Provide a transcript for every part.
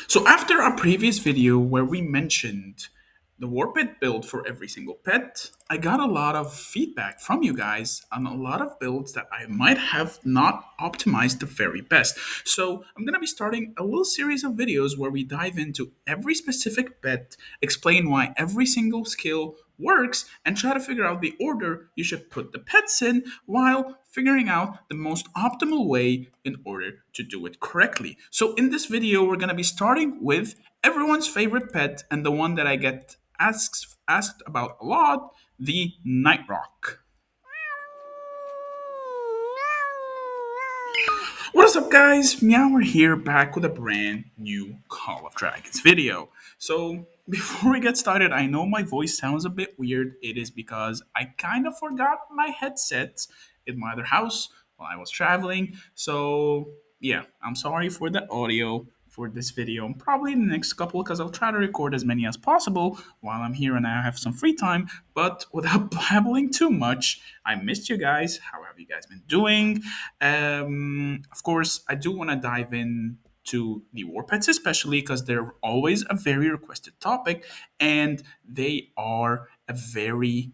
So after our previous video where we mentioned the Warpet build for every single pet, I got a lot of feedback from you guys on a lot of builds that I might have not optimized the very best. So I'm going to be starting a little series of videos where we dive into every specific pet, explain why every single skill works, and try to figure out the order you should put the pets in while figuring out the most optimal way in order to do it correctly. So in this video, we're going to be starting with everyone's favorite pet and the one that I get asked about a lot, the Nightroc. What is up, guys? MEOWER here, back with a brand new Call of Dragons video. So, before we get started, I know my voice sounds a bit weird. It is because I kind of forgot my headset in my other house while I was traveling. So, yeah, I'm sorry for the audio for this video and probably the next couple because I'll try to record as many as possible while I'm here and I have some free time. But without blabbling too much, I missed you guys. How have you guys been doing? Of course, I do want to dive in to the war pets, especially because they're always a very requested topic and they are a very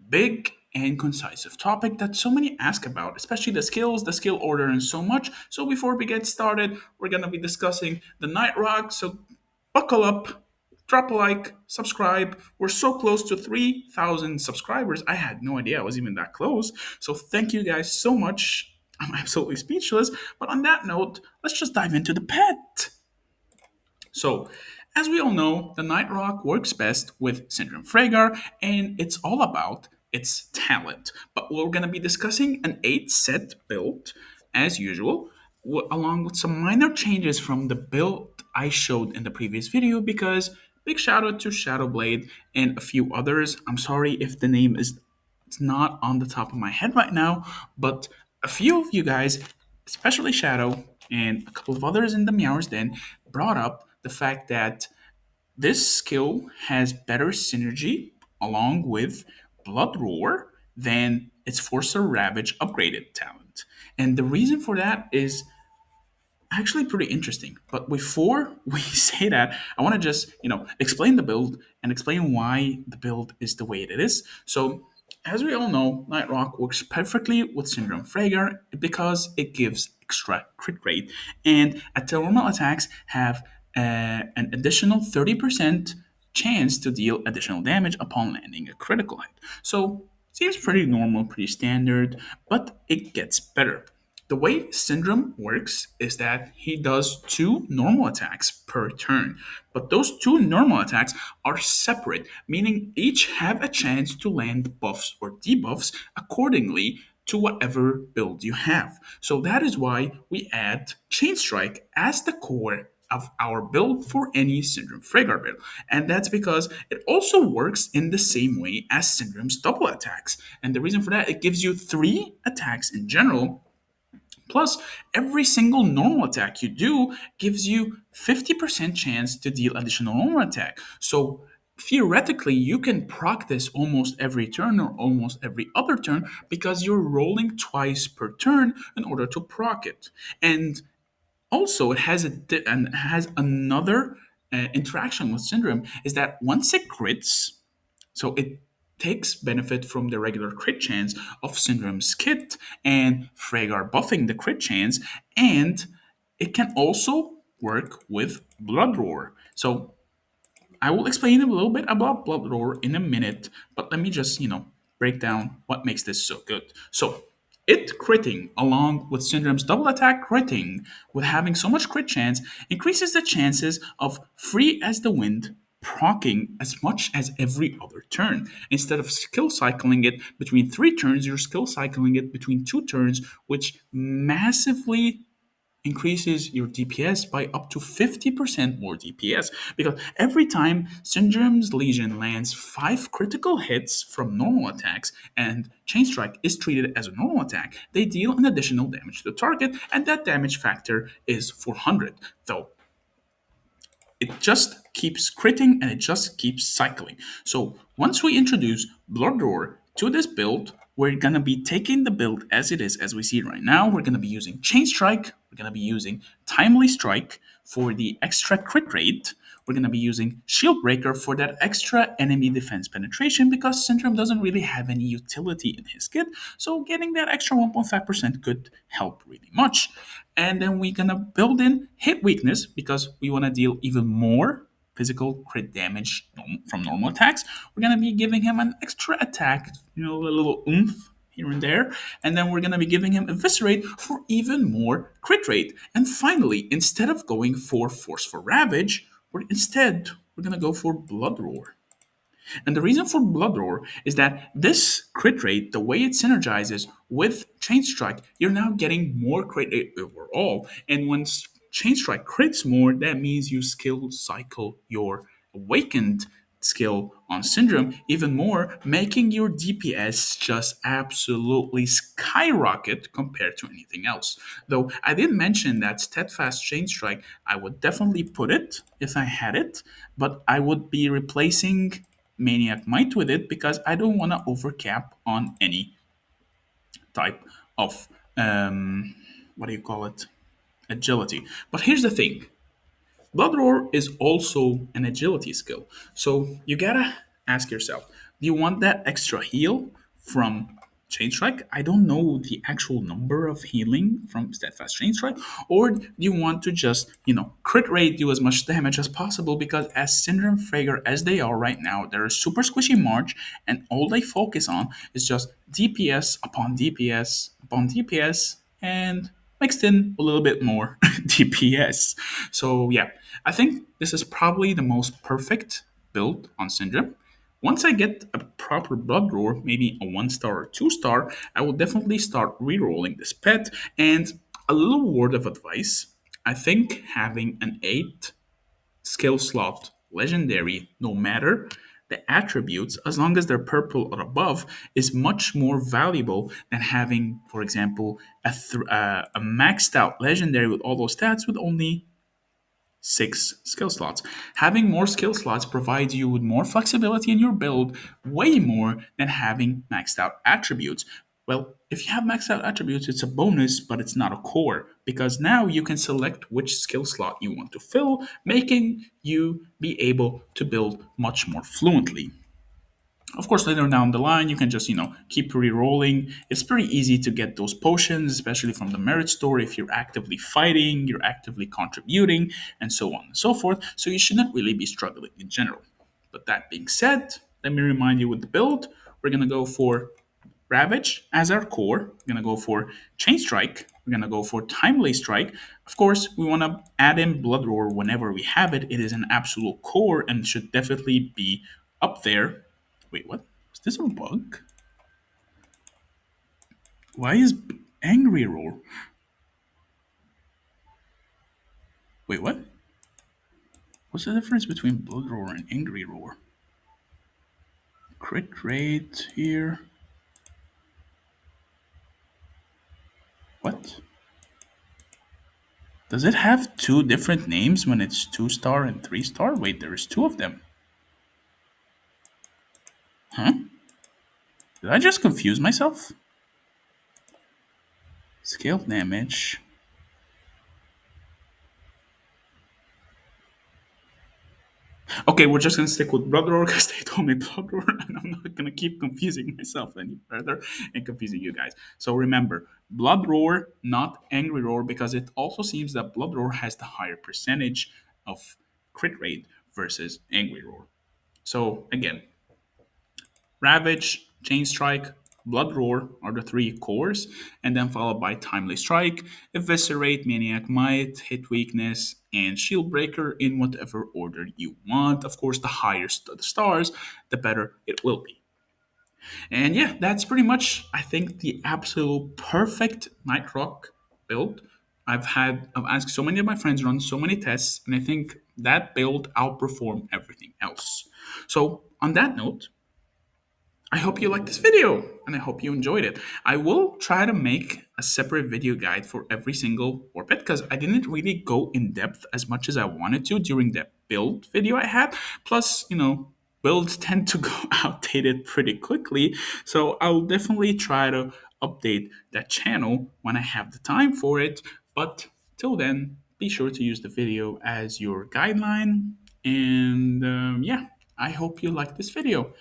big and concise topic that so many ask about, especially the skills, the skill order, and so much. So before we get started, we're gonna be discussing the Nightroc. So buckle up, drop a like, subscribe. We're so close to 3,000 subscribers. I had no idea I was even that close. So thank you guys so much. I'm absolutely speechless. But on that note, let's just dive into the pet. So, as we all know, the Nightroc works best with Syndrome Freygar, and it's all about its talent. But we're going to be discussing an 8 set build, as usual, along with some minor changes from the build I showed in the previous video, because big shout out to Shadowblade and a few others. I'm sorry if the name is it's not on the top of my head right now, but a few of you guys, especially Shadow and a couple of others in the Meowers Den, brought up the fact that this skill has better synergy along with Blood Roar than its Forcer Ravage upgraded talent. And the reason for that is actually pretty interesting. But before we say that, I want to just, explain the build and explain why the build is the way it is. So, as we all know, Nightroc works perfectly with Syndrome Freygar because it gives extra crit rate, and normal attacks have an additional 30% chance to deal additional damage upon landing a critical hit. So, seems pretty normal, pretty standard, but it gets better. The way Syndrome works is that he does two normal attacks per turn, but those two normal attacks are separate, meaning each have a chance to land buffs or debuffs accordingly to whatever build you have. So that is why we add Chain Strike as the core of our build for any Syndrome Freygar build. And that's because it also works in the same way as Syndrome's double attacks. And the reason for that, it gives you three attacks in general. Plus, every single normal attack you do gives you 50% chance to deal additional normal attack. So theoretically, you can proc this almost every turn or almost every other turn because you're rolling twice per turn in order to proc it. And also, it has and has another interaction with Syndrome is that once it crits, so it takes benefit from the regular crit chance of Syndrome's kit and Freygar buffing the crit chance, and it can also work with Blood Roar. So I will explain a little bit about Blood Roar in a minute, but let me just, break down what makes this so good. So it critting along with Syndrome's double attack critting with having so much crit chance increases the chances of free as the wind proccing as much as every other turn. Instead of skill cycling it between 3 turns, you're skill cycling it between 2 turns, which massively increases your DPS by up to 50% more DPS. Because every time Syndrome's Legion lands 5 critical hits from normal attacks and Chain Strike is treated as a normal attack, they deal an additional damage to the target, and that damage factor is 400. Though it just keeps critting and it just keeps cycling. So once we introduce Blood Roar to this build, we're gonna be taking the build as it is, as we see it right now. We're gonna be using Chain Strike. We're gonna be using Timely Strike for the extra crit rate. We're gonna be using Shield Breaker for that extra enemy defense penetration because Syndrome doesn't really have any utility in his kit. So getting that extra 1.5% could help really much. And then we're gonna build in hit weakness because we wanna deal even more physical crit damage from normal attacks. We're gonna be giving him an extra attack, a little oomph here and there, and then we're gonna be giving him Eviscerate for even more crit rate. And finally, instead of going for Forceful Ravage, we're gonna go for Blood Roar. And the reason for Blood Roar is that this crit rate, the way it synergizes with Chain Strike, you're now getting more crit rate overall. And when Chain Strike crits more, that means you skill cycle your Awakened skill on Syndrome even more, making your DPS just absolutely skyrocket compared to anything else. Though I did mention that Steadfast Chain Strike, I would definitely put it if I had it, but I would be replacing Maniac Might with it because I don't want to overcap on any type of what do you call it, agility. But here's the thing: Blood Roar is also an agility skill, so you gotta ask yourself: do you want that extra heal from Chain Strike? I don't know the actual number of healing from Steadfast Chain Strike, or do you want to just, crit rate, do as much damage as possible? Because as Syndrome Fragor as they are right now, they're a super squishy March, and all they focus on is just DPS upon DPS upon DPS, and mixed in a little bit more DPS. So yeah, I think this is probably the most perfect build on Syndrome. Once I get a proper Blood Roar, maybe a 1 star or 2 star, I will definitely start rerolling this pet. And a little word of advice: I think having an 8 skill slot legendary, no matter the attributes, as long as they're purple or above, is much more valuable than having, for example, a maxed out legendary with all those stats with only 6 skill slots. Having more skill slots provides you with more flexibility in your build, way more than having maxed out attributes. Well, if you have maxed out attributes, it's a bonus, but it's not a core, because now you can select which skill slot you want to fill, making you be able to build much more fluently. Of course, later down the line, you can just, keep re-rolling. It's pretty easy to get those potions, especially from the merit store if you're actively fighting, you're actively contributing, and so on and so forth. So you shouldn't really be struggling in general. But that being said, let me remind you with the build, we're going to go for Ravage as our core. We're going to go for Chain Strike. We're going to go for Timely Strike. Of course, we want to add in Blood Roar whenever we have it. It is an absolute core and should definitely be up there. Wait, what? Is this a bug? Why is Angry Roar? Wait, what? What's the difference between Blood Roar and Angry Roar? Crit rate here. What? Does it have two different names when it's 2 star and 3 star? Wait, there is two of them. Huh? Did I just confuse myself? Scale damage. Okay, we're just gonna stick with Blood Roar because they told me Blood Roar, and I'm not gonna keep confusing myself any further and confusing you guys. So remember, Blood Roar, not Angry Roar, because it also seems that Blood Roar has the higher percentage of crit rate versus Angry Roar. So again, Ravage, Chain Strike, Blood Roar are the three cores, and then followed by Timely Strike, Eviscerate, Maniac Might, Hit Weakness, and Shield Breaker in whatever order you want. Of course, the higher the stars, the better it will be. And yeah, that's pretty much, I think, the absolute perfect Nightroc build. I've asked so many of my friends, run so many tests, and I think that build outperformed everything else. So on that note, I hope you liked this video and I hope you enjoyed it. I will try to make a separate video guide for every single Warpet because I didn't really go in depth as much as I wanted to during that build video I had. Plus, builds tend to go outdated pretty quickly. So I'll definitely try to update that channel when I have the time for it. But till then, be sure to use the video as your guideline. And yeah, I hope you like this video.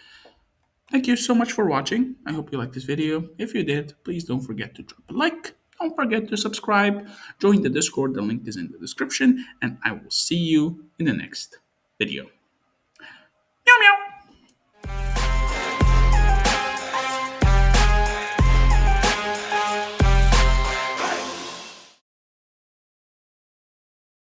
Thank you so much for watching. I hope you liked this video. If you did, please don't forget to drop a like. Don't forget to subscribe. Join the Discord. The link is in the description. And I will see you in the next video.